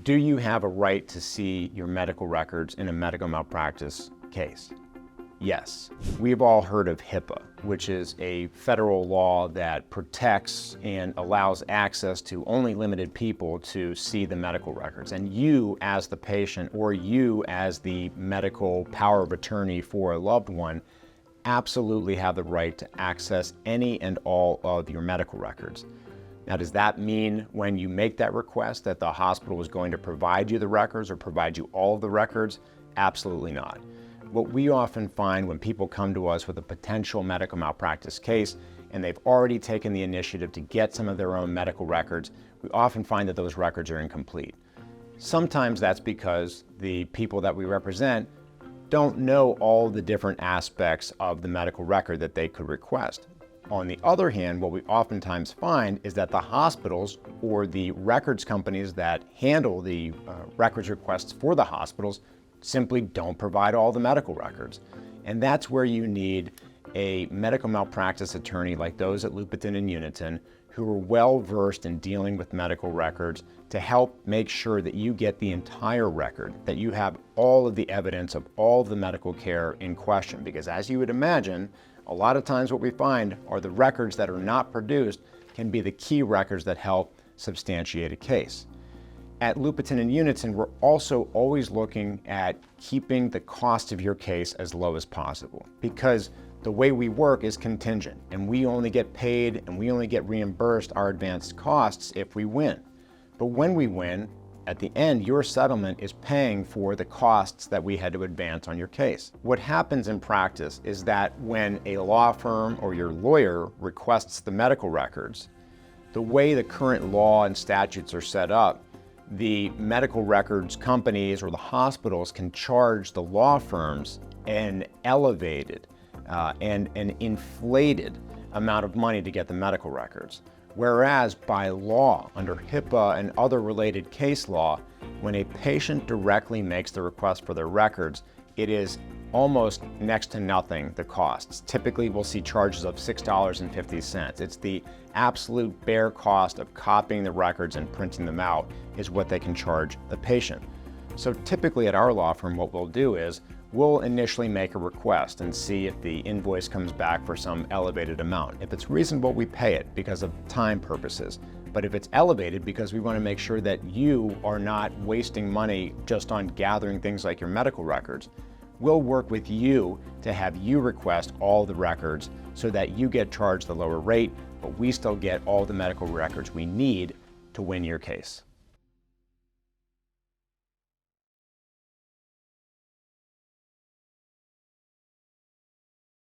Do you have a right to see your medical records in a medical malpractice case? Yes. We've all heard of HIPAA, which is a federal law that protects and allows access to only limited people to see the medical records. And you as the patient, or you as the medical power of attorney for a loved one, absolutely have the right to access any and all of your medical records. Now, does that mean when you make that request that the hospital is going to provide you the records or provide you all of the records? Absolutely not. What we often find when people come to us with a potential medical malpractice case and they've already taken the initiative to get some of their own medical records, we often find that those records are incomplete. Sometimes that's because the people that we represent don't know all the different aspects of the medical record that they could request. On the other hand, what we oftentimes find is that the hospitals or the records companies that handle the records requests for the hospitals simply don't provide all the medical records. And that's where you need a medical malpractice attorney like those at Lupetin and Unitin, who are well versed in dealing with medical records, to help make sure that you get the entire record, that you have all of the evidence of all of the medical care in question. Because as you would imagine, a lot of times what we find are the records that are not produced can be the key records that help substantiate a case. At Lupetin and Unitin, we're also always looking at keeping the cost of your case as low as possible, because the way we work is contingent, and we only get paid and we only get reimbursed our advanced costs if we win. But when we win, at the end, your settlement is paying for the costs that we had to advance on your case. What happens in practice is that when a law firm or your lawyer requests the medical records, the way the current law and statutes are set up, the medical records companies or the hospitals can charge the law firms an elevated and an inflated amount of money to get the medical records. Whereas by law, under HIPAA and other related case law, when a patient directly makes the request for their records, it is almost next to nothing, the costs. Typically, we'll see charges of $6.50. It's the absolute bare cost of copying the records and printing them out is what they can charge the patient. So typically at our law firm, what we'll do is we'll initially make a request and see if the invoice comes back for some elevated amount. If it's reasonable, we pay it because of time purposes. But if it's elevated, because we want to make sure that you are not wasting money just on gathering things like your medical records, we'll work with you to have you request all the records so that you get charged the lower rate, but we still get all the medical records we need to win your case.